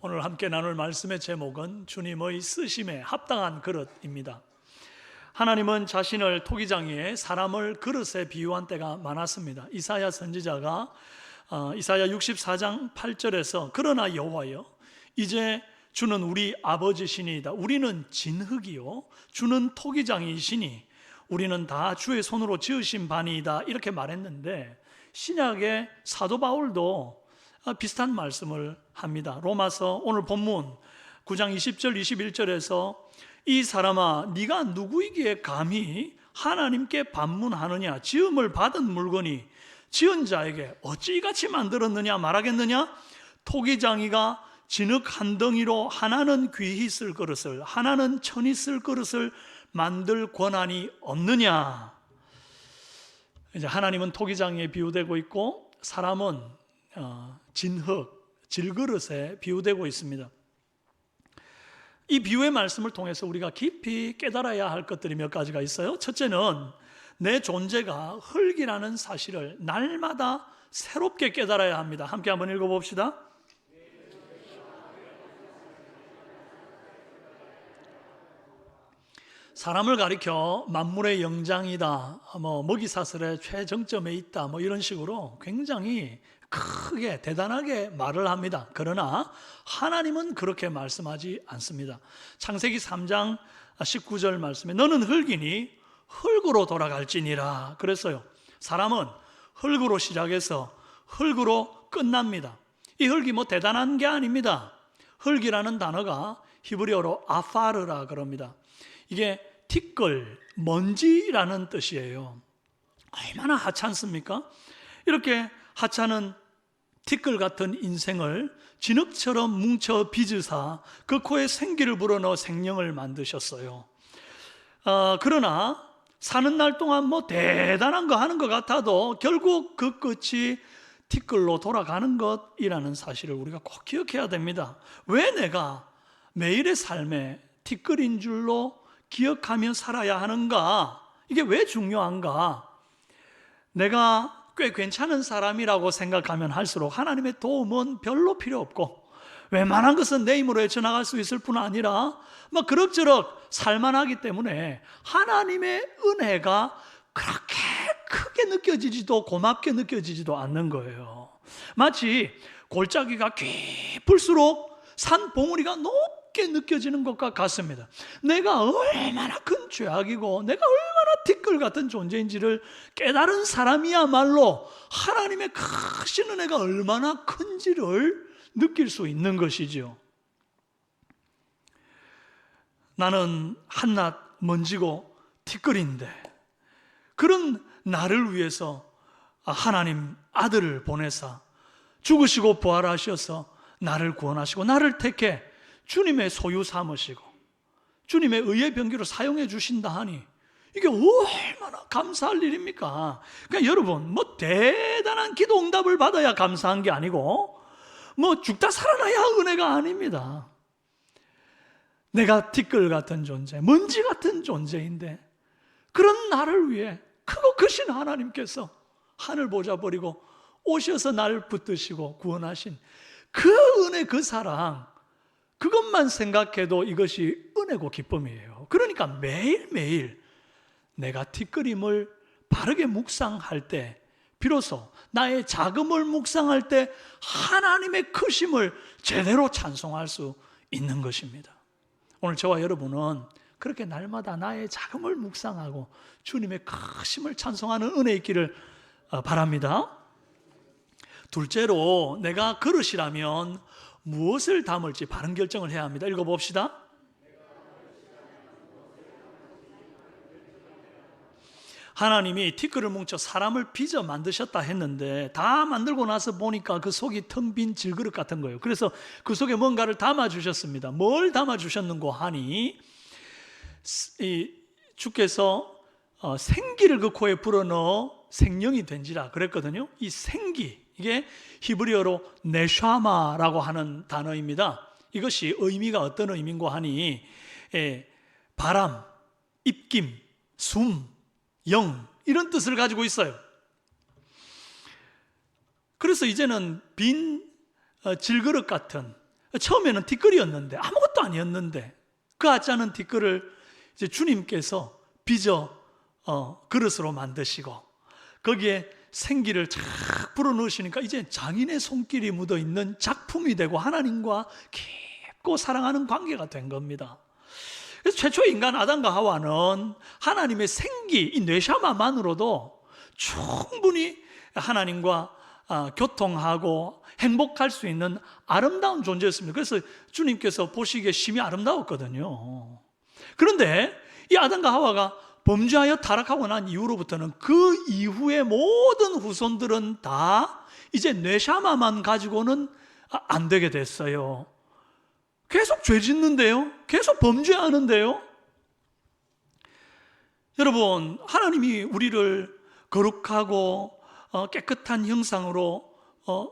오늘 함께 나눌 말씀의 제목은 주님의 쓰심에 합당한 그릇입니다. 하나님은 자신을 토기장이에 사람을 그릇에 비유한 때가 많았습니다. 이사야 선지자가 이사야 64장 8절에서 그러나 여호와여 이제 주는 우리 아버지시니이다. 우리는 진흙이요 주는 토기장이시니 우리는 다 주의 손으로 지으신 바니이다. 이렇게 말했는데 신약의 사도 바울도 비슷한 말씀을 합니다. 로마서 오늘 본문 9장 20절 21절에서 이 사람아 네가 누구이기에 감히 하나님께 반문하느냐. 지음을 받은 물건이 지은 자에게 어찌 이같이 만들었느냐 말하겠느냐. 토기장이가 진흙 한 덩이로 하나는 귀히 쓸 그릇을 하나는 천히 쓸 그릇을 만들 권한이 없느냐. 이제 하나님은 토기장이에 비유되고 있고 사람은 진흙, 질그릇에 비유되고 있습니다. 이 비유의 말씀을 통해서 우리가 깊이 깨달아야 할 것들이 몇 가지가 있어요. 첫째는 내 존재가 흙이라는 사실을 날마다 새롭게 깨달아야 합니다. 함께 한번 읽어봅시다. 사람을 가리켜 만물의 영장이다, 먹이사슬의 최정점에 있다, 이런 식으로 굉장히 크게 대단하게 말을 합니다. 그러나 하나님은 그렇게 말씀하지 않습니다. 창세기 3장 19절 말씀에 너는 흙이니 흙으로 돌아갈지니라 그랬어요. 사람은 흙으로 시작해서 흙으로 끝납니다. 이 흙이 대단한 게 아닙니다. 흙이라는 단어가 히브리어로 아파르라 그럽니다. 이게 티끌, 먼지라는 뜻이에요. 얼마나 하찮습니까? 이렇게 하찮은 티끌 같은 인생을 진흙처럼 뭉쳐 빚으사 그 코에 생기를 불어넣어 생명을 만드셨어요. 그러나 사는 날 동안 대단한 거 하는 것 같아도 결국 그 끝이 티끌로 돌아가는 것이라는 사실을 우리가 꼭 기억해야 됩니다. 왜 내가 매일의 삶에 티끌인 줄로 기억하며 살아야 하는가? 이게 왜 중요한가? 내가 꽤 괜찮은 사람이라고 생각하면 할수록 하나님의 도움은 별로 필요 없고 웬만한 것은 내 힘으로 헤쳐나갈 수 있을 뿐 아니라 그럭저럭 살만하기 때문에 하나님의 은혜가 그렇게 크게 느껴지지도 고맙게 느껴지지도 않는 거예요. 마치 골짜기가 깊을수록 산 봉우리가 높게 느껴지는 것과 같습니다. 내가 얼마나 큰 죄악이고 내가 얼마나 티끌 같은 존재인지를 깨달은 사람이야말로 하나님의 크신 은혜가 얼마나 큰지를 느낄 수 있는 것이지요. 나는 한낱 먼지고 티끌인데 그런 나를 위해서 하나님 아들을 보내사 죽으시고 부활하셔서 나를 구원하시고 나를 택해 주님의 소유 삼으시고 주님의 의의 병기로 사용해 주신다 하니 이게 얼마나 감사할 일입니까? 그러니까 여러분 대단한 기도 응답을 받아야 감사한 게 아니고 죽다 살아나야 은혜가 아닙니다. 내가 티끌 같은 존재, 먼지 같은 존재인데 그런 나를 위해 크고 크신 하나님께서 하늘 보좌 버리고 오셔서 나를 붙드시고 구원하신 그 은혜, 그 사랑, 그것만 생각해도 이것이 은혜고 기쁨이에요. 그러니까 매일매일 내가 티끌임을 바르게 묵상할 때 비로소 나의 작음을 묵상할 때 하나님의 크심을 제대로 찬송할 수 있는 것입니다. 오늘 저와 여러분은 그렇게 날마다 나의 작음을 묵상하고 주님의 크심을 찬송하는 은혜 있기를 바랍니다. 둘째로 내가 그릇이라면 무엇을 담을지 바른 결정을 해야 합니다. 읽어봅시다. 하나님이 티끌을 뭉쳐 사람을 빚어 만드셨다 했는데 다 만들고 나서 보니까 그 속이 텅 빈 질그릇 같은 거예요. 그래서 그 속에 뭔가를 담아주셨습니다. 뭘 담아주셨는고 하니 주께서 생기를 그 코에 불어넣어 생명이 된지라 그랬거든요. 이 생기, 이게 히브리어로 네샤마라고 하는 단어입니다. 이것이 의미가 어떤 의미인고 하니 바람, 입김, 숨, 영 이런 뜻을 가지고 있어요. 그래서 이제는 빈 질그릇 같은 처음에는 티끌이었는데, 아무것도 아니었는데, 그 하찮은 티끌을 이제 주님께서 빚어 그릇으로 만드시고 거기에 생기를 쫙 불어넣으시니까 이제 장인의 손길이 묻어있는 작품이 되고 하나님과 깊고 사랑하는 관계가 된 겁니다. 그래서 최초 인간 아담과 하와는 하나님의 생기, 이 뇌샤마만으로도 충분히 하나님과 교통하고 행복할 수 있는 아름다운 존재였습니다. 그래서 주님께서 보시기에 심히 아름다웠거든요. 그런데 이 아담과 하와가 범죄하여 타락하고 난 이후로부터는 그 이후의 모든 후손들은 다 이제 뇌샤마만 가지고는 안 되게 됐어요. 계속 죄 짓는데요, 계속 범죄하는데요. 여러분, 하나님이 우리를 거룩하고 깨끗한 형상으로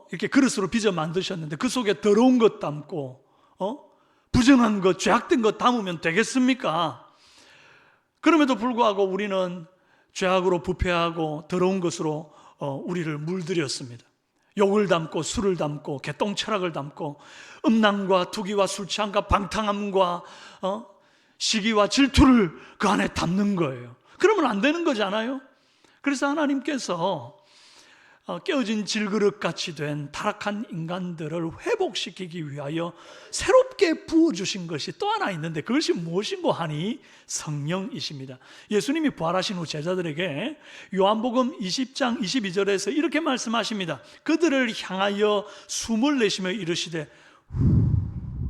이렇게 그릇으로 빚어 만드셨는데 그 속에 더러운 것 담고 부정한 것, 죄악된 것 담으면 되겠습니까? 그럼에도 불구하고 우리는 죄악으로 부패하고 더러운 것으로 우리를 물들였습니다. 욕을 담고 술을 담고 개똥철학을 담고 음란과 투기와 술취함과 방탕함과 시기와 질투를 그 안에 담는 거예요. 그러면 안 되는 거잖아요. 그래서 하나님께서 깨어진 질그릇같이 된 타락한 인간들을 회복시키기 위하여 새롭게 부어주신 것이 또 하나 있는데 그것이 무엇인고 하니 성령이십니다. 예수님이 부활하신 후 제자들에게 요한복음 20장 22절에서 이렇게 말씀하십니다. 그들을 향하여 숨을 내쉬며 이르시되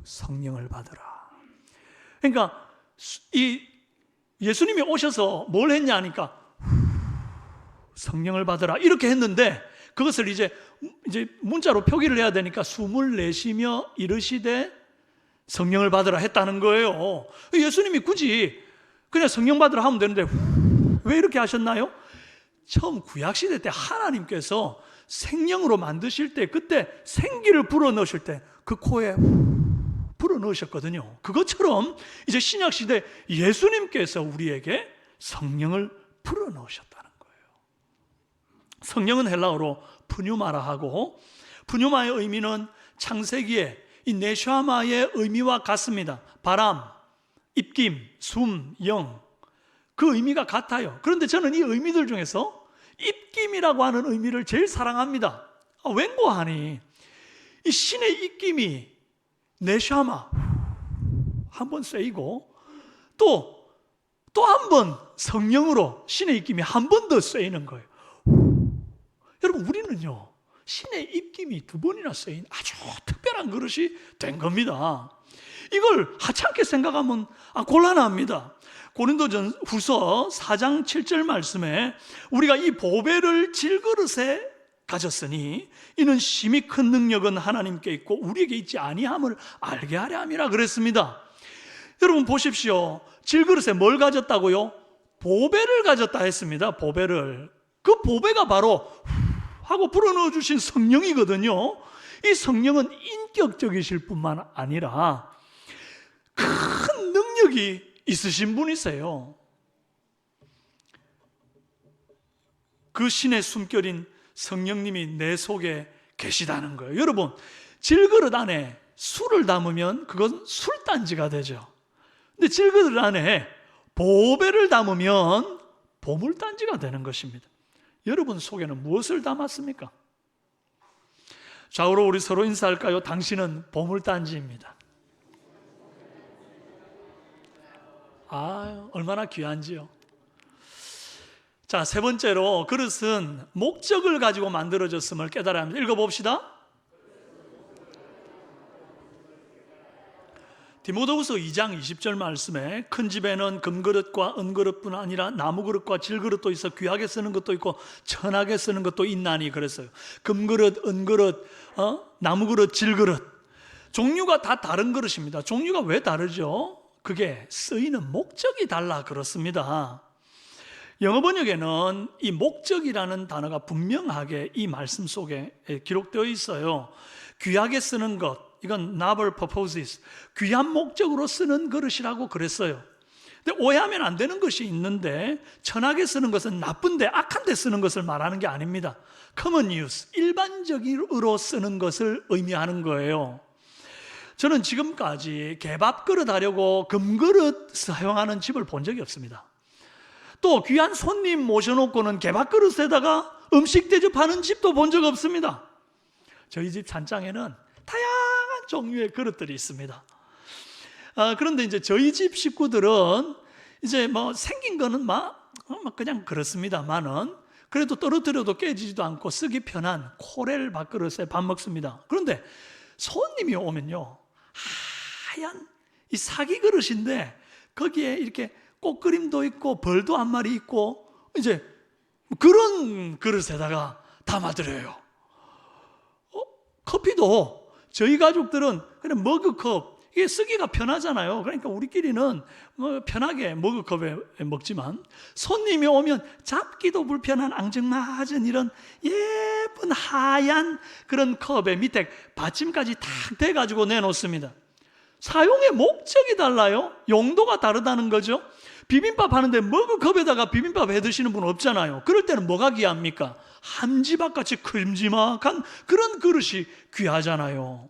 성령을 받으라. 그러니까 이 예수님이 오셔서 뭘 했냐 하니까 성령을 받으라 이렇게 했는데 그것을 이제 문자로 표기를 해야 되니까 숨을 내쉬며 이르시되 성령을 받으라 했다는 거예요. 예수님이 굳이 그냥 성령 받으라 하면 되는데 왜 이렇게 하셨나요? 처음 구약시대 때 하나님께서 생명으로 만드실 때 그때 생기를 불어넣으실 때 그 코에 불어넣으셨거든요. 그것처럼 이제 신약시대 예수님께서 우리에게 성령을 불어넣으셨다는 거예요. 성령은 헬라어로 푸뉴마라 하고 푸뉴마의 의미는 창세기에 이 네샤마의 의미와 같습니다. 바람, 입김, 숨, 영, 그 의미가 같아요. 그런데 저는 이 의미들 중에서 입김이라고 하는 의미를 제일 사랑합니다. 왠고하니 이 신의 입김이 네샤마 한 번 쓰이고 또 한 번 성령으로 신의 입김이 한 번 더 쓰이는 거예요. 여러분, 우리는요 신의 입김이 두 번이나 쓰인 아주 특별한 그릇이 된 겁니다. 이걸 하찮게 생각하면 곤란합니다. 고린도전 후서 4장 7절 말씀에 우리가 이 보배를 질그릇에 가졌으니 이는 심히 큰 능력은 하나님께 있고 우리에게 있지 아니함을 알게 하려 함이라 그랬습니다. 여러분 보십시오. 질그릇에 뭘 가졌다고요? 보배를 가졌다 했습니다. 보배를. 그 보배가 바로 하고 불어넣어 주신 성령이거든요. 이 성령은 인격적이실 뿐만 아니라 큰 능력이 있으신 분이세요. 그 신의 숨결인 성령님이 내 속에 계시다는 거예요. 여러분, 질그릇 안에 술을 담으면 그건 술단지가 되죠. 근데 질그릇 안에 보배를 담으면 보물단지가 되는 것입니다. 여러분 속에는 무엇을 담았습니까? 좌우로 우리 서로 인사할까요? 당신은 보물단지입니다. 얼마나 귀한지요. 자, 세 번째로 그릇은 목적을 가지고 만들어졌음을 깨달아야 합니다. 읽어봅시다. 디모데후서 2장 20절 말씀에 큰 집에는 금그릇과 은그릇뿐 아니라 나무그릇과 질그릇도 있어 귀하게 쓰는 것도 있고 천하게 쓰는 것도 있나니 그랬어요. 금그릇, 은그릇, 나무그릇, 질그릇 종류가 다 다른 그릇입니다. 종류가 왜 다르죠? 그게 쓰이는 목적이 달라 그렇습니다. 영어 번역에는 이 목적이라는 단어가 분명하게 이 말씀 속에 기록되어 있어요. 귀하게 쓰는 것, 이건 noble purposes, 귀한 목적으로 쓰는 그릇이라고 그랬어요. 근데 오해하면 안 되는 것이 있는데 천하게 쓰는 것은 나쁜데 악한 데 쓰는 것을 말하는 게 아닙니다. common use, 일반적으로 쓰는 것을 의미하는 거예요. 저는 지금까지 개밥 그릇 하려고 금그릇 사용하는 집을 본 적이 없습니다. 또 귀한 손님 모셔놓고는 개밥 그릇에다가 음식 대접하는 집도 본 적 없습니다. 저희 집 찬장에는 다양한 종류의 그릇들이 있습니다. 그런데 이제 저희 집 식구들은 이제 뭐 생긴 거는 그냥 그렇습니다만은 그래도 떨어뜨려도 깨지지도 않고 쓰기 편한 코렐 밥그릇에 밥 먹습니다. 그런데 손님이 오면요, 하얀 이 사기 그릇인데 거기에 이렇게 꽃그림도 있고 벌도 한 마리 있고 이제 그런 그릇에다가 담아드려요. 커피도 저희 가족들은 그냥 머그컵, 이게 쓰기가 편하잖아요. 그러니까 우리끼리는 뭐 편하게 머그컵에 먹지만 손님이 오면 잡기도 불편한 앙증맞은 이런 예쁜 하얀 그런 컵에 밑에 받침까지 탁 대가지고 내놓습니다. 사용의 목적이 달라요. 용도가 다르다는 거죠. 비빔밥 하는데 머그컵에다가 비빔밥 해 드시는 분 없잖아요. 그럴 때는 뭐가 귀합니까? 함지박같이 큼지막한 그런 그릇이 귀하잖아요.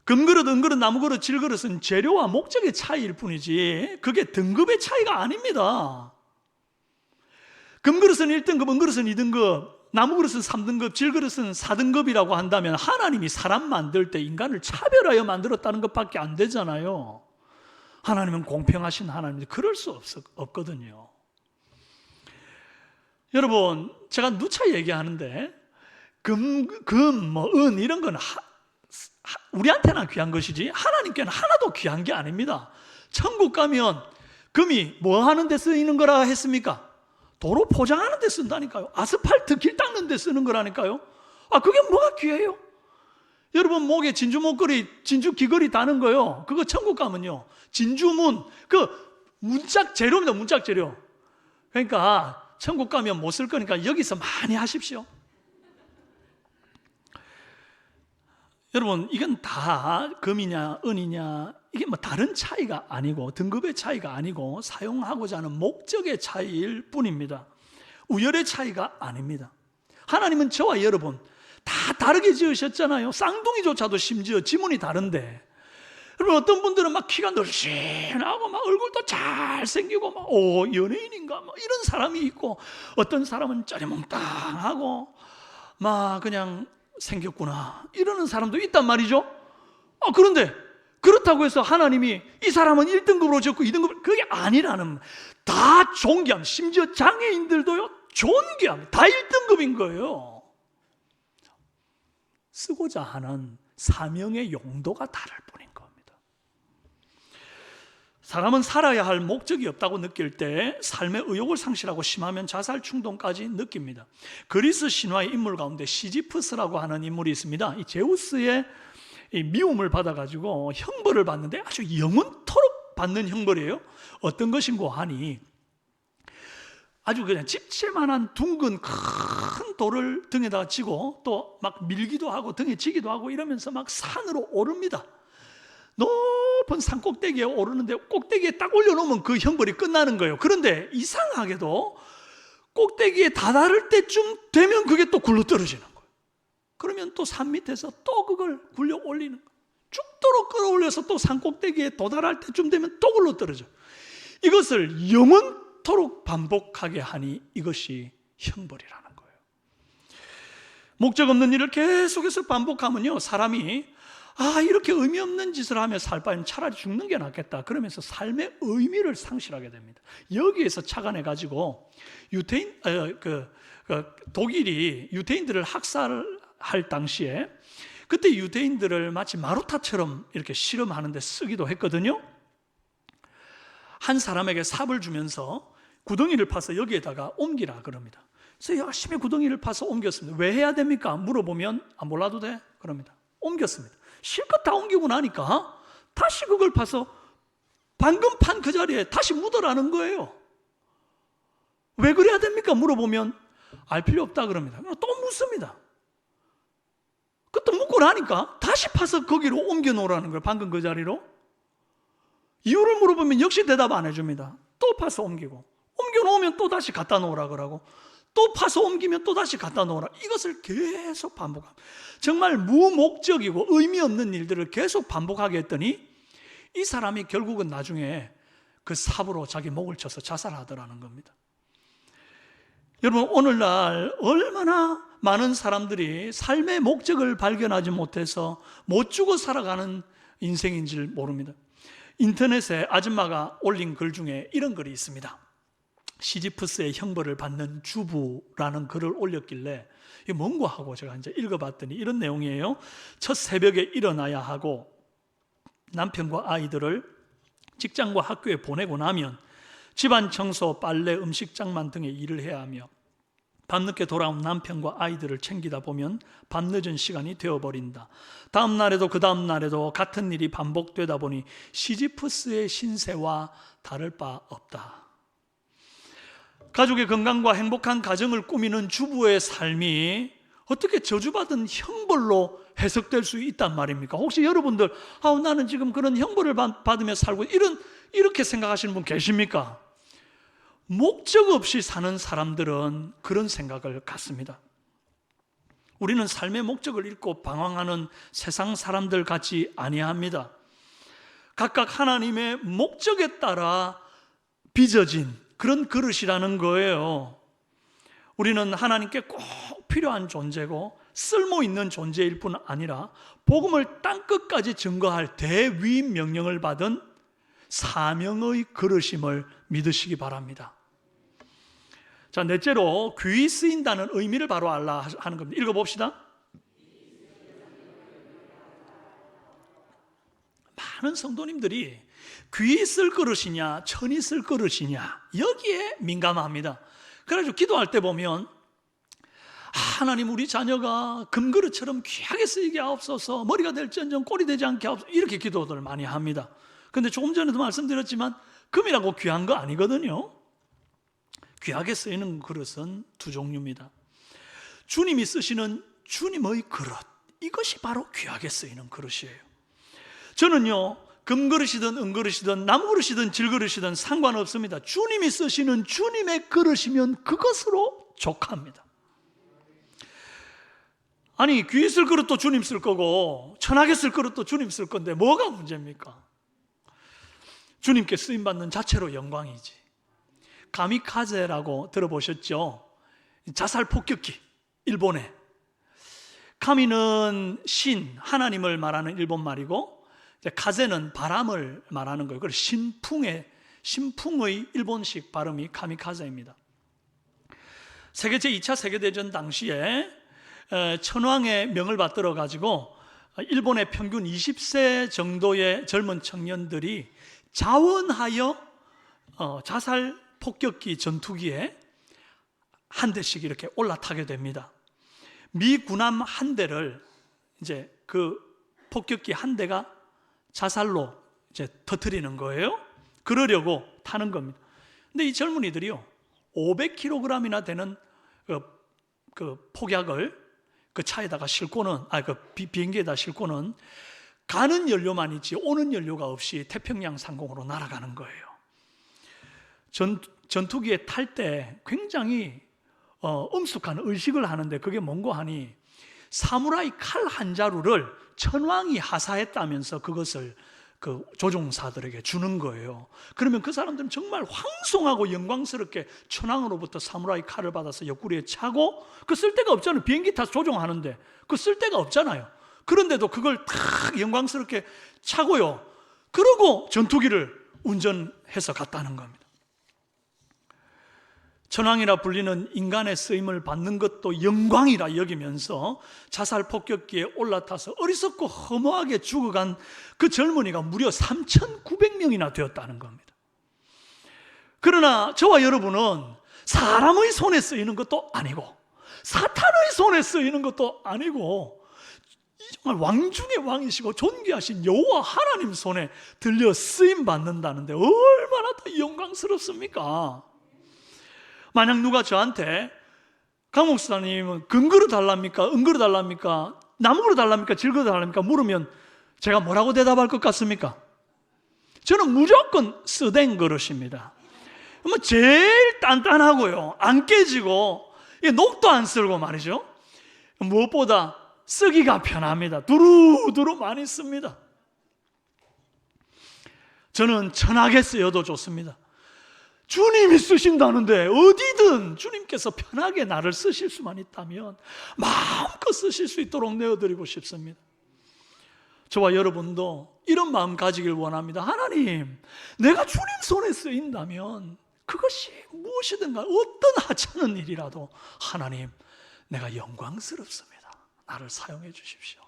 금그릇, 은그릇, 나무그릇, 질그릇은 재료와 목적의 차이일 뿐이지 그게 등급의 차이가 아닙니다. 금그릇은 1등급, 은그릇은 2등급, 나무그릇은 3등급, 질그릇은 4등급이라고 한다면 하나님이 사람 만들 때 인간을 차별하여 만들었다는 것밖에 안 되잖아요. 하나님은 공평하신 하나님인데 그럴 수 없거든요. 여러분, 제가 누차 얘기하는데 은 이런 건 우리한테나 귀한 것이지 하나님께는 하나도 귀한 게 아닙니다. 천국 가면 금이 뭐 하는 데 쓰이는 거라 했습니까? 도로 포장하는 데 쓴다니까요. 아스팔트 길 닦는 데 쓰는 거라니까요. 그게 뭐가 귀해요? 여러분 목에 진주 목걸이, 진주 귀걸이 다는 거요. 그거 천국 가면요, 진주문, 그 문짝 재료입니다. 문짝 재료. 그러니까 천국 가면 못 쓸 거니까 여기서 많이 하십시오. 여러분, 이건 다 금이냐 은이냐 이게 뭐 다른 차이가 아니고 등급의 차이가 아니고 사용하고자 하는 목적의 차이일 뿐입니다. 우열의 차이가 아닙니다. 하나님은 저와 여러분 다 다르게 지으셨잖아요. 쌍둥이조차도 심지어 지문이 다른데, 여러분 어떤 분들은 막 키가 늘씬하고 막 얼굴도 잘생기고 막 연예인인가 막 이런 사람이 있고, 어떤 사람은 짜리몽땅하고 막 그냥 생겼구나 이러는 사람도 있단 말이죠. 그런데 그렇다고 해서 하나님이 이 사람은 1등급으로 적고 2등급, 그게 아니라는, 다 존귀함, 심지어 장애인들도요 존귀함, 다 1등급인 거예요. 쓰고자 하는 사명의 용도가 다를 뿐인 겁니다. 사람은 살아야 할 목적이 없다고 느낄 때 삶의 의욕을 상실하고 심하면 자살 충동까지 느낍니다. 그리스 신화의 인물 가운데 시지프스라고 하는 인물이 있습니다. 이 제우스의 이 미움을 받아가지고 형벌을 받는데 아주 영원토록 받는 형벌이에요. 어떤 것인고 하니, 아주 그냥 집채만한 둥근 큰 돌을 등에다가 지고 또 막 밀기도 하고 등에 지기도 하고 이러면서 막 산으로 오릅니다. 높은 산 꼭대기에 오르는데 꼭대기에 딱 올려놓으면 그 형벌이 끝나는 거예요. 그런데 이상하게도 꼭대기에 다다를 때쯤 되면 그게 또 굴러 떨어지는 거예요. 그러면 또 산 밑에서 또 그걸 굴려 올리는 거예요. 죽도록 끌어올려서 또 산 꼭대기에 도달할 때쯤 되면 또 굴러 떨어져요. 이것을 영원토록 반복하게 하니 이것이 형벌이라는 거예요. 목적 없는 일을 계속해서 반복하면요, 사람이 이렇게 의미 없는 짓을 하며 살 바에는 차라리 죽는 게 낫겠다 그러면서 삶의 의미를 상실하게 됩니다. 여기에서 착안해가지고 독일이 유대인들을 학살할 당시에 그때 유대인들을 마치 마루타처럼 이렇게 실험하는데 쓰기도 했거든요. 한 사람에게 삽을 주면서 구덩이를 파서 여기에다가 옮기라 그럽니다. 그래서 열심히 구덩이를 파서 옮겼습니다. 왜 해야 됩니까? 물어보면 몰라도 돼? 그럽니다. 옮겼습니다. 실컷 다 옮기고 나니까 다시 그걸 파서 방금 판 그 자리에 다시 묻으라는 거예요. 왜 그래야 됩니까? 물어보면 알 필요 없다 그럽니다. 또 묻습니다. 또 묻고 나니까 다시 파서 거기로 옮겨 놓으라는 거예요. 방금 그 자리로. 이유를 물어보면 역시 대답 안 해줍니다. 또 파서 옮기고, 옮겨 놓으면 또 다시 갖다 놓으라 그러고, 또 파서 옮기면 또 다시 갖다 놓으라. 이것을 계속 반복합니다. 정말 무목적이고 의미 없는 일들을 계속 반복하게 했더니 이 사람이 결국은 나중에 그 삽으로 자기 목을 쳐서 자살하더라는 겁니다. 여러분, 오늘날 얼마나 많은 사람들이 삶의 목적을 발견하지 못해서 못 죽어 살아가는 인생인지 모릅니다. 인터넷에 아줌마가 올린 글 중에 이런 글이 있습니다. 시지프스의 형벌을 받는 주부라는 글을 올렸길래 이게 뭔가 하고 제가 이제 읽어봤더니 이런 내용이에요. 첫 새벽에 일어나야 하고 남편과 아이들을 직장과 학교에 보내고 나면 집안 청소, 빨래, 음식장만 등의 일을 해야 하며 밤늦게 돌아온 남편과 아이들을 챙기다 보면 밤늦은 시간이 되어버린다. 다음 날에도 그 다음 날에도 같은 일이 반복되다 보니 시지프스의 신세와 다를 바 없다. 가족의 건강과 행복한 가정을 꾸미는 주부의 삶이 어떻게 저주받은 형벌로 해석될 수 있단 말입니까? 혹시 여러분들 나는 지금 그런 형벌을 받으며 살고 이렇게 생각하시는 분 계십니까? 목적 없이 사는 사람들은 그런 생각을 갖습니다. 우리는 삶의 목적을 잃고 방황하는 세상 사람들 같지 아니합니다. 각각 하나님의 목적에 따라 빚어진 그런 그릇이라는 거예요. 우리는 하나님께 꼭 필요한 존재고 쓸모 있는 존재일 뿐 아니라 복음을 땅끝까지 증거할 대위임 명령을 받은 사명의 그릇임을 믿으시기 바랍니다. 자, 넷째로 귀히 쓰인다는 의미를 바로 알라 하는 겁니다. 읽어봅시다. 많은 성도님들이 귀히 쓸 그릇이냐 천히 쓸 그릇이냐 여기에 민감합니다. 그래가지고 기도할 때 보면 하나님, 우리 자녀가 금그릇처럼 귀하게 쓰이게 하옵소서, 머리가 될지언정 꼴이 되지 않게 하옵소서, 이렇게 기도들 많이 합니다. 그런데 조금 전에도 말씀드렸지만 금이라고 귀한 거 아니거든요. 귀하게 쓰이는 그릇은 두 종류입니다. 주님이 쓰시는 주님의 그릇, 이것이 바로 귀하게 쓰이는 그릇이에요. 저는요, 금그릇이든 은그릇이든 나무그릇이든 질그릇이든 상관없습니다. 주님이 쓰시는 주님의 그릇이면 그것으로 족합니다. 아니, 귀히 쓸 그릇도 주님 쓸 거고 천하게 쓸 그릇도 주님 쓸 건데 뭐가 문제입니까? 주님께 쓰임받는 자체로 영광이지. 가미카제라고 들어보셨죠? 자살 폭격기, 일본에. 카미는 신, 하나님을 말하는 일본 말이고, 카제는 바람을 말하는 거예요. 그래서 신풍의 일본식 발음이 카미카제입니다. 세계 제2차 세계대전 당시에 천황의 명을 받들어 가지고 일본의 평균 20세 정도의 젊은 청년들이 자원하여 자살 폭격기 전투기에 한 대씩 이렇게 올라타게 됩니다. 미 군함 한 대를 이제 그 폭격기 한 대가 자살로 이제 터뜨리는 거예요. 그러려고 타는 겁니다. 근데 이 젊은이들이요, 500kg이나 되는 그 폭약을 그 차에다가 싣고는, 비행기에다 싣고는 가는 연료만 있지 오는 연료가 없이 태평양 상공으로 날아가는 거예요. 전투기에 탈 때 굉장히 엄숙한 의식을 하는데, 그게 뭔고 하니 사무라이 칼 한 자루를 천왕이 하사했다면서 그것을 그 조종사들에게 주는 거예요. 그러면 그 사람들은 정말 황송하고 영광스럽게 천왕으로부터 사무라이 칼을 받아서 옆구리에 차고, 그 쓸 데가 없잖아요. 비행기 타서 조종하는데 그 쓸 데가 없잖아요. 그런데도 그걸 탁 영광스럽게 차고요, 그러고 전투기를 운전해서 갔다는 겁니다. 천왕이라 불리는 인간의 쓰임을 받는 것도 영광이라 여기면서 자살 폭격기에 올라타서 어리석고 허무하게 죽어간 그 젊은이가 무려 3,900명이나 되었다는 겁니다. 그러나 저와 여러분은 사람의 손에 쓰이는 것도 아니고 사탄의 손에 쓰이는 것도 아니고 정말 왕 중의 왕이시고 존귀하신 여호와 하나님 손에 들려 쓰임 받는다는데 얼마나 더 영광스럽습니까? 만약 누가 저한테 강 목사님은 금그릇 달랍니까? 은그릇 달랍니까? 나무그릇 달랍니까? 질그릇 달랍니까? 물으면 제가 뭐라고 대답할 것 같습니까? 저는 무조건 쓰된 그릇입니다. 제일 단단하고요, 안 깨지고 이게 녹도 안 쓸고 말이죠. 무엇보다 쓰기가 편합니다. 두루두루 많이 씁니다. 저는 천하게 쓰여도 좋습니다. 주님이 쓰신다는데 어디든 주님께서 편하게 나를 쓰실 수만 있다면 마음껏 쓰실 수 있도록 내어드리고 싶습니다. 저와 여러분도 이런 마음 가지길 원합니다. 하나님, 내가 주님 손에 쓰인다면 그것이 무엇이든가 어떤 하찮은 일이라도 하나님, 내가 영광스럽습니다. 나를 사용해 주십시오.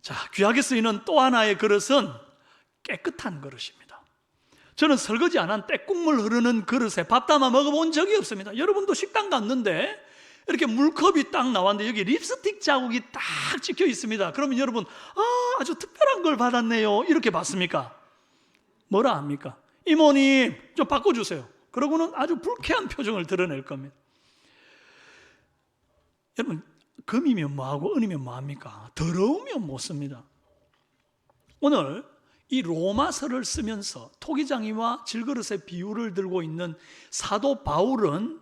자, 귀하게 쓰이는 또 하나의 그릇은 깨끗한 그릇입니다. 저는 설거지 안 한 때국물 흐르는 그릇에 밥 담아 먹어본 적이 없습니다. 여러분도 식당 갔는데 이렇게 물컵이 딱 나왔는데 여기 립스틱 자국이 딱 찍혀 있습니다. 그러면 여러분, 아주 특별한 걸 받았네요, 이렇게 받습니까? 뭐라 합니까? 이모님, 좀 바꿔주세요. 그러고는 아주 불쾌한 표정을 드러낼 겁니다. 여러분, 금이면 뭐하고 은이면 뭐합니까? 더러우면 못 씁니다. 오늘 이 로마서를 쓰면서 토기장이와 질그릇의 비유를 들고 있는 사도 바울은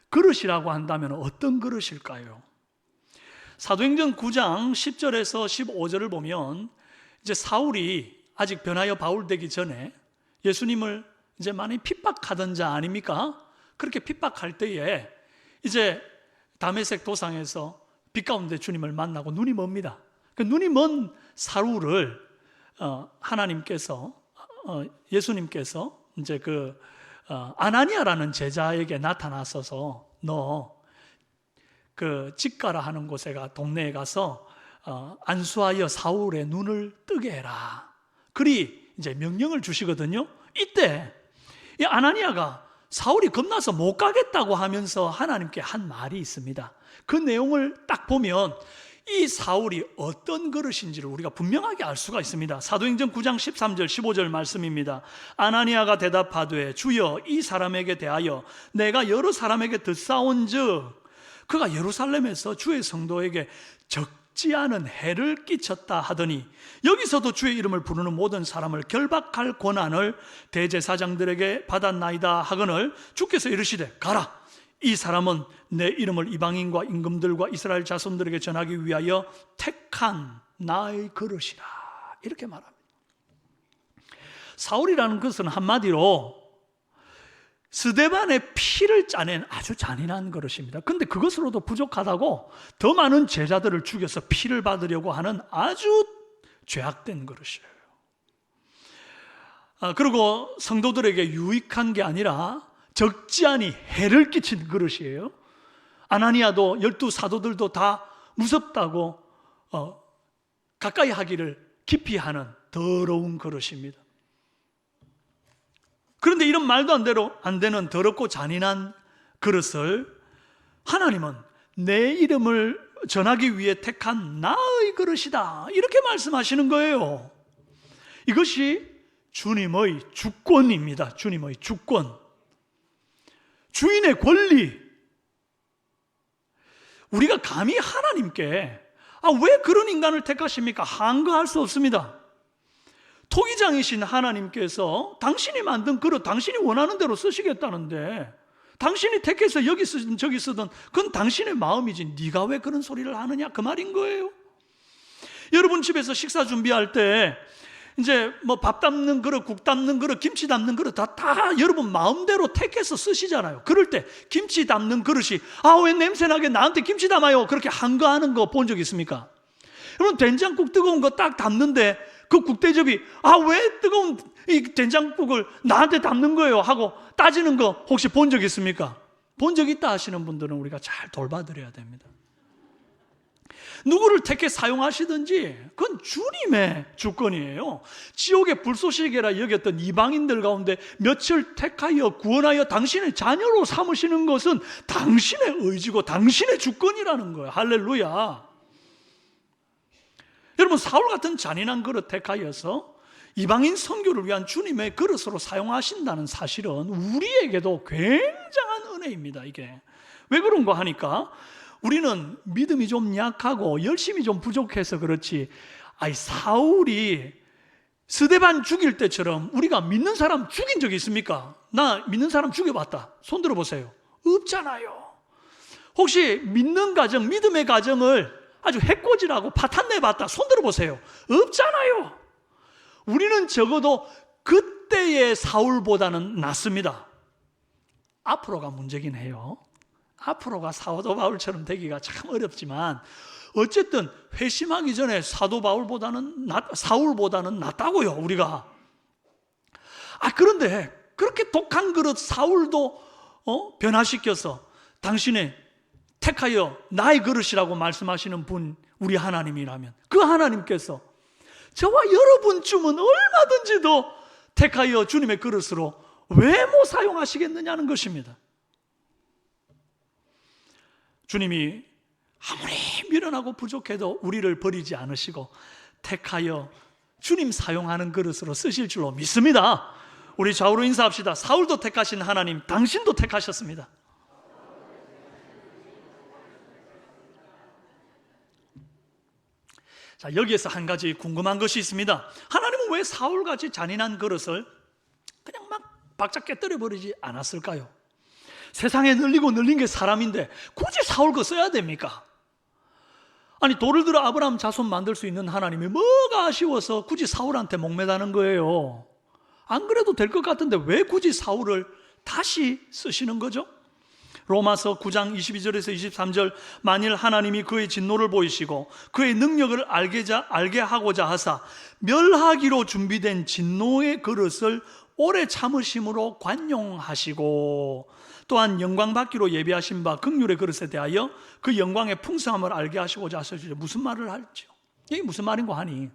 그릇이라고 한다면 어떤 그릇일까요? 사도행전 9장 10절에서 15절을 보면 이제 사울이 아직 변하여 바울 되기 전에 예수님을 이제 많이 핍박하던 자 아닙니까? 그렇게 핍박할 때에 이제 다메섹 도상에서 빛 가운데 주님을 만나고 눈이 멉니다. 그 눈이 먼 사울을 하나님께서 예수님께서 이제 아나니아라는 제자에게 나타나서서 너 그 직가라 하는 곳에 동네에 가서 안수하여 사울의 눈을 뜨게 해라. 그리 이제 명령을 주시거든요. 이때 이 아나니아가 사울이 겁나서 못 가겠다고 하면서 하나님께 한 말이 있습니다. 그 내용을 딱 보면 이 사울이 어떤 그릇인지를 우리가 분명하게 알 수가 있습니다. 사도행전 9장 13절 15절 말씀입니다. 아나니아가 대답하되 주여, 이 사람에게 대하여 내가 여러 사람에게 듣사온즉 그가 예루살렘에서 주의 성도에게 적지 않은 해를 끼쳤다 하더니 여기서도 주의 이름을 부르는 모든 사람을 결박할 권한을 대제사장들에게 받았나이다 하거늘 주께서 이르시되 가라, 이 사람은 내 이름을 이방인과 임금들과 이스라엘 자손들에게 전하기 위하여 택한 나의 그릇이라, 이렇게 말합니다. 사울이라는 것은 한마디로 스데반의 피를 짜낸 아주 잔인한 그릇입니다. 그런데 그것으로도 부족하다고 더 많은 제자들을 죽여서 피를 받으려고 하는 아주 죄악된 그릇이에요. 그리고 성도들에게 유익한 게 아니라 적지 않이 해를 끼친 그릇이에요. 아나니아도 12 사도들도 다 무섭다고 가까이 하기를 기피 하는 더러운 그릇입니다. 그런데 이런 말도 안 되는 더럽고 잔인한 그릇을 하나님은 내 이름을 전하기 위해 택한 나의 그릇이다, 이렇게 말씀하시는 거예요. 이것이 주님의 주권입니다. 주님의 주권, 주인의 권리. 우리가 감히 하나님께 왜 그런 인간을 택하십니까? 한거할 수 없습니다. 토기장이신 하나님께서 당신이 만든 그릇 당신이 원하는 대로 쓰시겠다는데 당신이 택해서 여기 쓰든 저기 쓰든 그건 당신의 마음이지 네가 왜 그런 소리를 하느냐, 그 말인 거예요. 여러분 집에서 식사 준비할 때 이제 뭐 밥 담는 그릇, 국 담는 그릇, 김치 담는 그릇 다 여러분 마음대로 택해서 쓰시잖아요. 그럴 때 김치 담는 그릇이 왜 냄새나게 나한테 김치 담아요, 그렇게 한거하는 거 본 적 있습니까? 여러분 된장국 뜨거운 거 딱 담는데 그 국대접이 왜 뜨거운 이 된장국을 나한테 담는 거예요 하고 따지는 거 혹시 본 적 있습니까? 본 적 있다 하시는 분들은 우리가 잘 돌봐드려야 됩니다. 누구를 택해 사용하시든지 그건 주님의 주권이에요. 지옥의 불쏘시개라 여겼던 이방인들 가운데 몇을 택하여 구원하여 당신의 자녀로 삼으시는 것은 당신의 의지고 당신의 주권이라는 거예요. 할렐루야. 여러분, 사울 같은 잔인한 그릇 택하여서 이방인 선교를 위한 주님의 그릇으로 사용하신다는 사실은 우리에게도 굉장한 은혜입니다. 이게 왜 그런가 하니까 우리는 믿음이 좀 약하고 열심이 좀 부족해서 그렇지 사울이 스데반 죽일 때처럼 우리가 믿는 사람 죽인 적이 있습니까? 나 믿는 사람 죽여봤다. 손 들어보세요. 없잖아요. 혹시 믿는 가정, 믿음의 가정을 아주 해코지라고 파탄내봤다. 손 들어보세요. 없잖아요. 우리는 적어도 그때의 사울보다는 낫습니다. 앞으로가 문제긴 해요. 앞으로가 사도 바울처럼 되기가 참 어렵지만 어쨌든 회심하기 전에 사울보다는 낫다고요, 우리가. 그런데 그렇게 독한 그릇 사울도 변화시켜서 당신의 택하여 나의 그릇이라고 말씀하시는 분, 우리 하나님이라면 그 하나님께서 저와 여러분쯤은 얼마든지 더 택하여 주님의 그릇으로 왜 못 사용하시겠느냐는 것입니다. 주님이 아무리 미련하고 부족해도 우리를 버리지 않으시고 택하여 주님 사용하는 그릇으로 쓰실 줄로 믿습니다. 우리 좌우로 인사합시다. 사울도 택하신 하나님, 당신도 택하셨습니다. 자, 여기에서 한 가지 궁금한 것이 있습니다. 하나님은 왜 사울같이 잔인한 그릇을 그냥 막 박자 깨뜨려 버리지 않았을까요? 세상에 늘린 게 사람인데 굳이 사울 거 써야 됩니까? 아니, 돌을 들어 아브라함 자손 만들 수 있는 하나님이 뭐가 아쉬워서 굳이 사울한테 목매다는 거예요? 안 그래도 될 것 같은데 왜 굳이 사울을 다시 쓰시는 거죠? 로마서 9장 22절에서 23절, 만일 하나님이 그의 진노를 보이시고 그의 능력을 알게 하고자 하사 멸하기로 준비된 진노의 그릇을 오래 참으심으로 관용하시고 또한 영광 받기로 예비하신 바 긍휼의 그릇에 대하여 그 영광의 풍성함을 알게 하시고자 하셨죠. 무슨 말을 할지요? 이게 무슨 말인고 하니,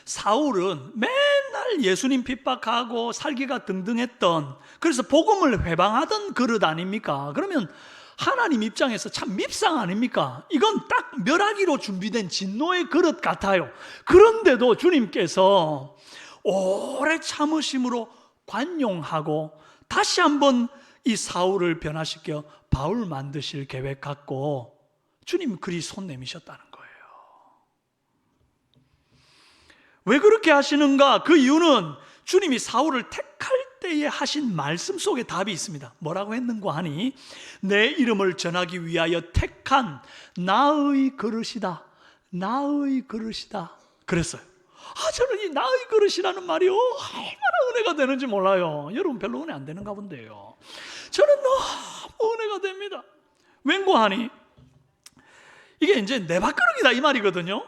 사울은 맨날 예수님 핍박하고 살기가 등등했던, 그래서 복음을 회방하던 그릇 아닙니까? 그러면 하나님 입장에서 참 밉상 아닙니까? 이건 딱 멸하기로 준비된 진노의 그릇 같아요. 그런데도 주님께서 오래 참으심으로 관용하고 다시 한번 이 사울을 변화시켜 바울 만드실 계획 갖고 주님 그리 손 내미셨다는 거예요. 왜 그렇게 하시는가? 그 이유는 주님이 사울을 택할 때에 하신 말씀 속에 답이 있습니다. 뭐라고 했는가 하니, 내 이름을 전하기 위하여 택한 나의 그릇이다. 나의 그릇이다. 그랬어요. 저는 이 나의 그릇이라는 말이 얼마나 은혜가 되는지 몰라요. 여러분 별로 은혜 안 되는가 본데요. 저는 너무 은혜가 됩니다. 왠고 하니, 이게 이제 내 밥그릇이다 이 말이거든요.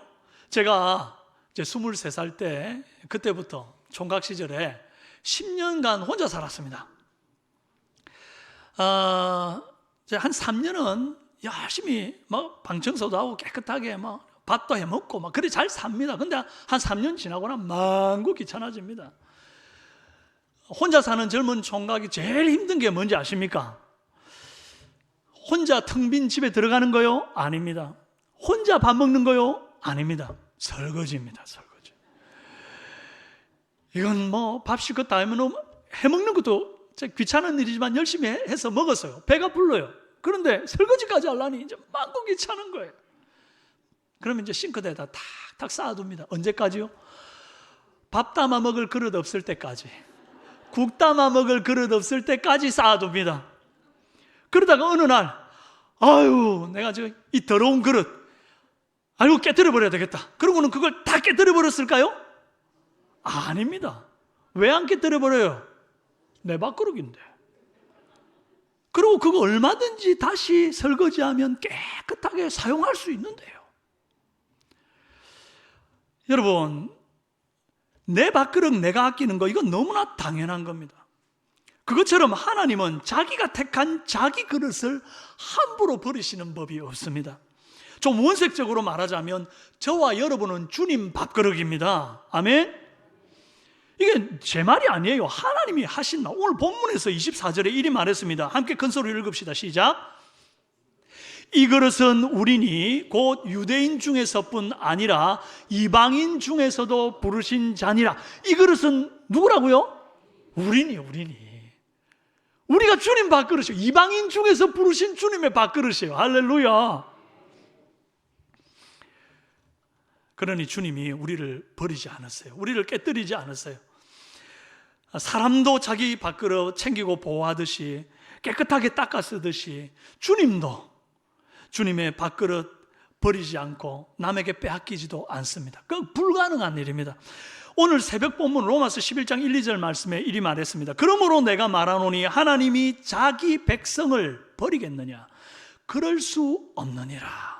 제가 이제 23살 때, 그때부터 총각 시절에 10년간 혼자 살았습니다. 이제 한 3년은 열심히 막 방청소도 하고 깨끗하게 막 밥도 해 먹고 막 그래 잘 삽니다. 근데 한 3년 지나고 나면 많고 귀찮아집니다. 혼자 사는 젊은 총각이 제일 힘든 게 뭔지 아십니까? 혼자 텅 빈 집에 들어가는 거요? 아닙니다. 혼자 밥 먹는 거요? 아닙니다. 설거지입니다. 설거지. 이건 뭐 밥 실컷 다 해먹는 것도 귀찮은 일이지만 열심히 해서 먹었어요. 배가 불러요. 그런데 설거지까지 하려니 이제 많고 귀찮은 거예요. 그러면 이제 싱크대에다 탁탁 쌓아둡니다. 언제까지요? 밥 담아 먹을 그릇 없을 때까지, 국 담아 먹을 그릇 없을 때까지 쌓아둡니다. 그러다가 어느 날, 내가 이 더러운 그릇, 깨뜨려 버려야 되겠다. 그러고는 그걸 다 깨뜨려 버렸을까요? 아닙니다. 왜 안 깨뜨려 버려요? 내 밥그릇인데. 그리고 그거 얼마든지 다시 설거지하면 깨끗하게 사용할 수 있는데요. 여러분, 내 밥그릇 내가 아끼는 거, 이건 너무나 당연한 겁니다. 그것처럼 하나님은 자기가 택한 자기 그릇을 함부로 버리시는 법이 없습니다. 좀 원색적으로 말하자면 저와 여러분은 주님 밥그릇입니다. 아멘? 이게 제 말이 아니에요. 하나님이 하신 말. 오늘 본문에서 24절에 이리 말했습니다. 함께 큰 소리로 읽읍시다. 시작. 이 그릇은 우리니 곧 유대인 중에서뿐 아니라 이방인 중에서도 부르신 자니라. 이 그릇은 누구라고요? 우리니. 우리가 주님 밥그릇이에요. 이방인 중에서 부르신 주님의 밥그릇이에요. 할렐루야. 그러니 주님이 우리를 버리지 않았어요. 우리를 깨뜨리지 않았어요. 사람도 자기 밥그릇 챙기고 보호하듯이, 깨끗하게 닦아 쓰듯이 주님도 주님의 밥그릇 버리지 않고 남에게 빼앗기지도 않습니다. 그건 불가능한 일입니다. 오늘 새벽 본문 로마서 11장 1, 2절 말씀에 이리 말했습니다. 그러므로 내가 말하노니 하나님이 자기 백성을 버리겠느냐? 그럴 수 없느니라.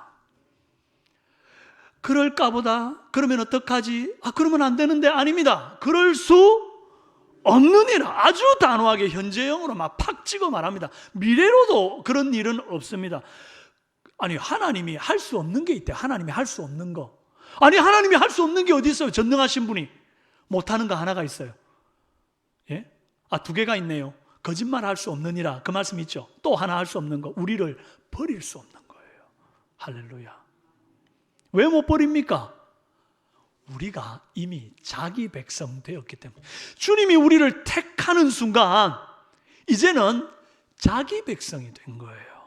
그럴까 보다. 그러면 어떡하지? 그러면 안 되는데. 아닙니다. 그럴 수 없느니라. 아주 단호하게 현재형으로 막 팍 찍어 말합니다. 미래로도 그런 일은 없습니다. 아니, 하나님이 할 수 없는 게 있대. 하나님이 할 수 없는 거. 아니, 하나님이 할 수 없는 게 어디 있어요? 전능하신 분이 못하는 거 하나가 있어요. 예? 두 개가 있네요. 거짓말 할 수 없느니라. 그 말씀 있죠. 또 하나 할 수 없는 거. 우리를 버릴 수 없는 거예요. 할렐루야. 왜 못 버립니까? 우리가 이미 자기 백성 되었기 때문에. 주님이 우리를 택하는 순간 이제는 자기 백성이 된 거예요.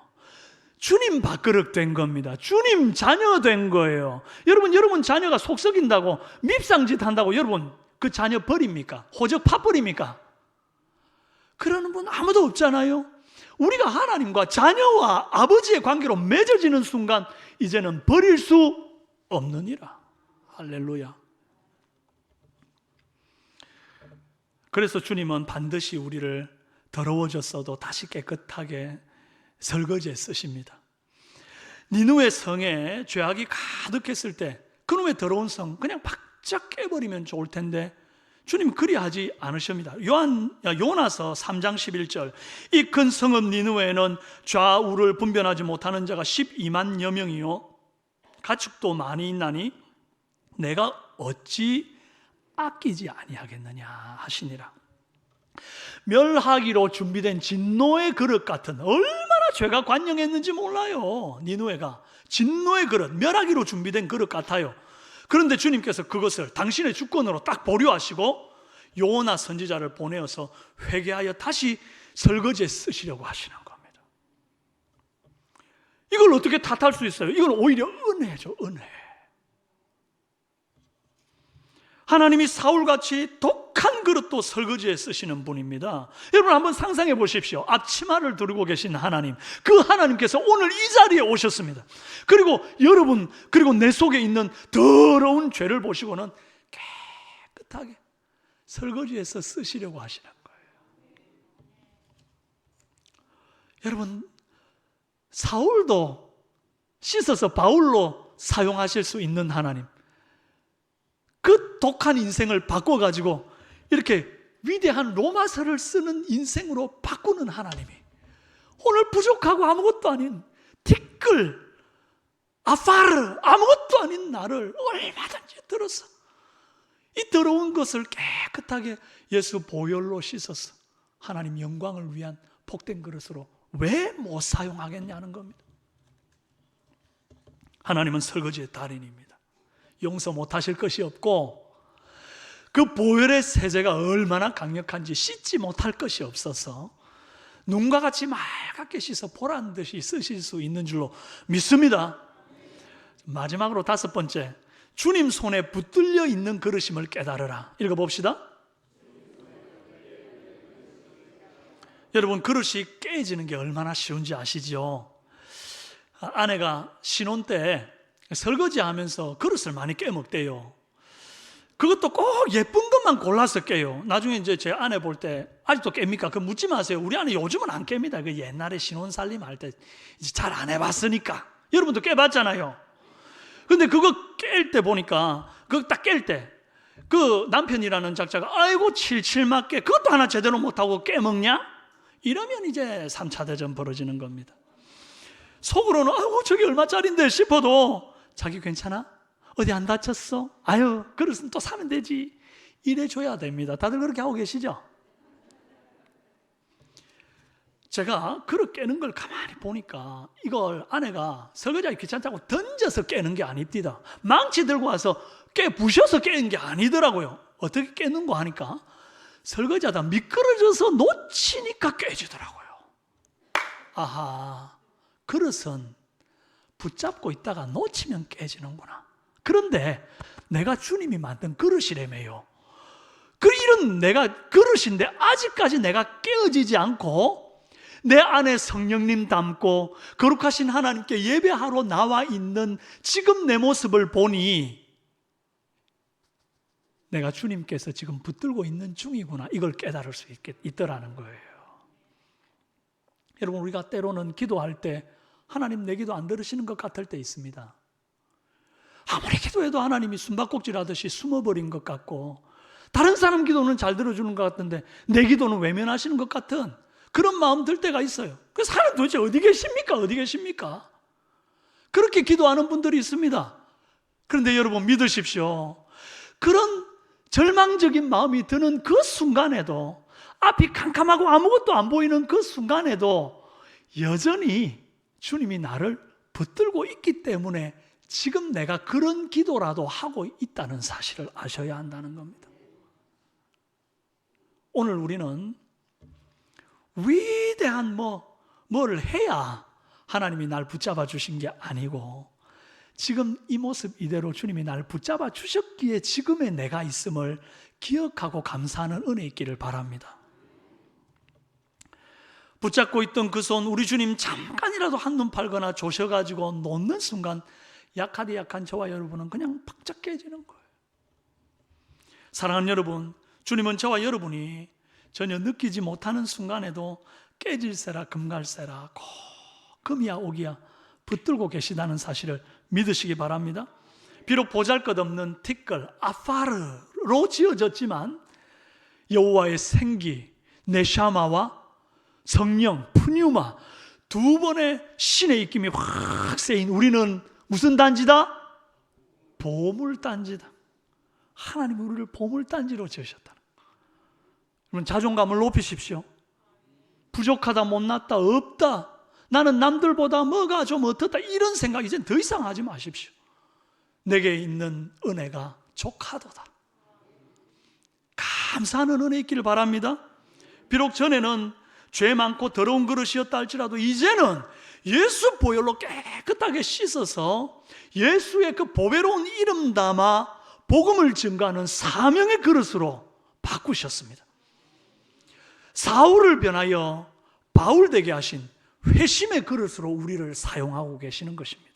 주님 밥그릇 된 겁니다. 주님 자녀 된 거예요. 여러분 자녀가 속 썩인다고, 밉상짓 한다고 여러분 그 자녀 버립니까? 호적 파버립니까? 그러는 분 아무도 없잖아요. 우리가 하나님과 자녀와 아버지의 관계로 맺어지는 순간 이제는 버릴 수 없느니라. 할렐루야. 그래서 주님은 반드시 우리를 더러워졌어도 다시 깨끗하게 설거지에 쓰십니다. 니느웨 성에 죄악이 가득했을 때 그놈의 더러운 성 그냥 바짝 깨버리면 좋을 텐데 주님 그리하지 않으십니다. 요나서 3장 11절 이 큰 성읍 니느웨에는 좌우를 분별하지 못하는 자가 12만여 명이요 가축도 많이 있나니 내가 어찌 아끼지 아니하겠느냐 하시니라. 멸하기로 준비된 진노의 그릇 같은, 얼마나 죄가 관영했는지 몰라요. 니느웨가 진노의 그릇, 멸하기로 준비된 그릇 같아요. 그런데 주님께서 그것을 당신의 주권으로 딱 보류하시고 요나 선지자를 보내어서 회개하여 다시 설거지에 쓰시려고 하시는 겁니다. 이걸 어떻게 탓할 수 있어요? 이건 오히려 은혜죠, 은혜. 하나님이 사울같이 독한 그릇도 설거지에 쓰시는 분입니다. 여러분 한번 상상해 보십시오. 앞치마를 두르고 계신 하나님, 그 하나님께서 오늘 이 자리에 오셨습니다. 그리고 여러분, 그리고 내 속에 있는 더러운 죄를 보시고는 깨끗하게 설거지해서 쓰시려고 하시는 거예요. 여러분, 사울도 씻어서 바울로 사용하실 수 있는 하나님, 그 독한 인생을 바꿔가지고 이렇게 위대한 로마서를 쓰는 인생으로 바꾸는 하나님이 오늘 부족하고 아무것도 아닌 티끌, 아파르, 아무것도 아닌 나를 얼마든지 들어서 이 더러운 것을 깨끗하게 예수 보혈로 씻어서 하나님 영광을 위한 복된 그릇으로 왜 못 사용하겠냐는 겁니다. 하나님은 설거지의 달인입니다. 용서 못하실 것이 없고 그 보혈의 세제가 얼마나 강력한지 씻지 못할 것이 없어서 눈과 같이 맑게 씻어 보란 듯이 쓰실 수 있는 줄로 믿습니다. 마지막으로 5번째, 주님 손에 붙들려 있는 그릇임을 깨달으라. 읽어봅시다. 여러분, 그릇이 깨지는 게 얼마나 쉬운지 아시죠? 아내가 신혼 때 설거지하면서 그릇을 많이 깨먹대요. 그것도 꼭 예쁜 것만 골라서 깨요. 나중에 이제 제 아내 볼 때 아직도 깹니까? 그거 묻지 마세요. 우리 아내 요즘은 안 깹니다. 그 옛날에 신혼 살림 할 때 잘 안 해봤으니까. 여러분도 깨봤잖아요. 근데 그거 깰 때 보니까 그거 딱 깰 때 그 남편이라는 작자가 아이고 칠칠 맞게 그것도 하나 제대로 못하고 깨먹냐? 이러면 이제 3차 대전 벌어지는 겁니다. 속으로는 아이고 저게 얼마짜린데 싶어도 자기 괜찮아? 어디 안 다쳤어? 아유 그릇은 또 사면 되지. 이래줘야 됩니다. 다들 그렇게 하고 계시죠? 제가 그릇 깨는 걸 가만히 보니까 이걸 아내가 설거지하기 귀찮다고 던져서 깨는 게 아닙니다. 망치 들고 와서 부셔서 깨는 게 아니더라고요. 어떻게 깨는 거 하니까 설거지하다 미끄러져서 놓치니까 깨지더라고요. 아하, 그릇은 붙잡고 있다가 놓치면 깨지는구나. 그런데 내가 주님이 만든 그릇이라며요. 그 이런 내가 그릇인데 아직까지 내가 깨어지지 않고 내 안에 성령님 담고 거룩하신 하나님께 예배하러 나와 있는 지금 내 모습을 보니 내가 주님께서 지금 붙들고 있는 중이구나, 이걸 깨달을 수 있더라는 거예요. 여러분, 우리가 때로는 기도할 때 하나님 내 기도 안 들으시는 것 같을 때 있습니다. 아무리 기도해도 하나님이 숨바꼭질 하듯이 숨어버린 것 같고, 다른 사람 기도는 잘 들어주는 것 같은데 내 기도는 외면하시는 것 같은 그런 마음 들 때가 있어요. 그래서 하나님 도대체 어디 계십니까? 어디 계십니까? 그렇게 기도하는 분들이 있습니다. 그런데 여러분 믿으십시오. 그런 절망적인 마음이 드는 그 순간에도, 앞이 캄캄하고 아무것도 안 보이는 그 순간에도 여전히 주님이 나를 붙들고 있기 때문에 지금 내가 그런 기도라도 하고 있다는 사실을 아셔야 한다는 겁니다. 오늘 우리는 위대한 뭐를 해야 하나님이 날 붙잡아 주신 게 아니고, 지금 이 모습 이대로 주님이 날 붙잡아 주셨기에 지금의 내가 있음을 기억하고 감사하는 은혜 있기를 바랍니다. 붙잡고 있던 그 손, 우리 주님 잠깐이라도 한눈 팔거나 조셔가지고 놓는 순간 약하디 약한 저와 여러분은 그냥 팍짝 깨지는 거예요. 사랑하는 여러분, 주님은 저와 여러분이 전혀 느끼지 못하는 순간에도 깨질세라 금갈세라 금이야 오기야 붙들고 계시다는 사실을 믿으시기 바랍니다. 비록 보잘것없는 티끌 아파르로 지어졌지만 여호와의 생기 네샤마와 성령 푸뉴마 두 번의 신의 입김이 확 세인 우리는 무슨 단지다? 보물단지다. 하나님이 우리를 보물단지로 지으셨다. 여러분, 자존감을 높이십시오. 부족하다, 못났다, 없다, 나는 남들보다 뭐가 좀 어떻다, 이런 생각 이제 더 이상 하지 마십시오. 내게 있는 은혜가 족하도다. 감사하는 은혜 있기를 바랍니다. 비록 전에는 죄 많고 더러운 그릇이었다 할지라도 이제는 예수 보혈로 깨끗하게 씻어서 예수의 그 보배로운 이름 담아 복음을 증거하는 사명의 그릇으로 바꾸셨습니다. 사울을 변하여 바울 되게 하신 회심의 그릇으로 우리를 사용하고 계시는 것입니다.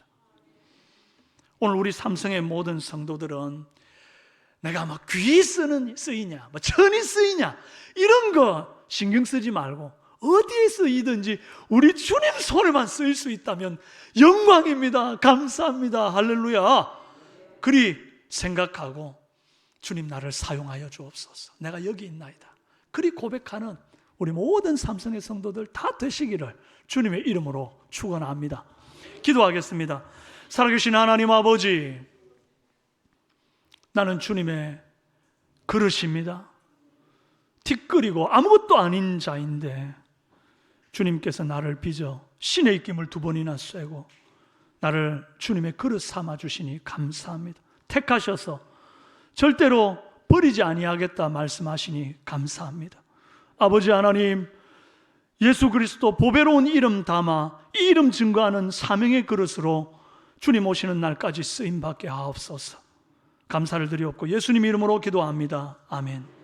오늘 우리 삼성의 모든 성도들은 내가 막 귀 쓰이냐, 천이 쓰이냐, 이런 거 신경 쓰지 말고 어디에 쓰이든지 우리 주님 손에만 쓰일 수 있다면 영광입니다. 감사합니다. 할렐루야. 그리 생각하고 주님 나를 사용하여 주옵소서. 내가 여기 있나이다. 그리 고백하는 우리 모든 삼성의 성도들 다 되시기를 주님의 이름으로 축원합니다. 기도하겠습니다. 살아계신 하나님 아버지, 나는 주님의 그릇입니다. 티끌이고 아무것도 아닌 자인데 주님께서 나를 빚어 신의 입김을 2번이나 쐬고 나를 주님의 그릇 삼아 주시니 감사합니다. 택하셔서 절대로 버리지 아니하겠다 말씀하시니 감사합니다. 아버지 하나님, 예수 그리스도 보배로운 이름 담아 이 이름 증거하는 사명의 그릇으로 주님 오시는 날까지 쓰임받게 하옵소서. 감사를 드리옵고 예수님 이름으로 기도합니다. 아멘.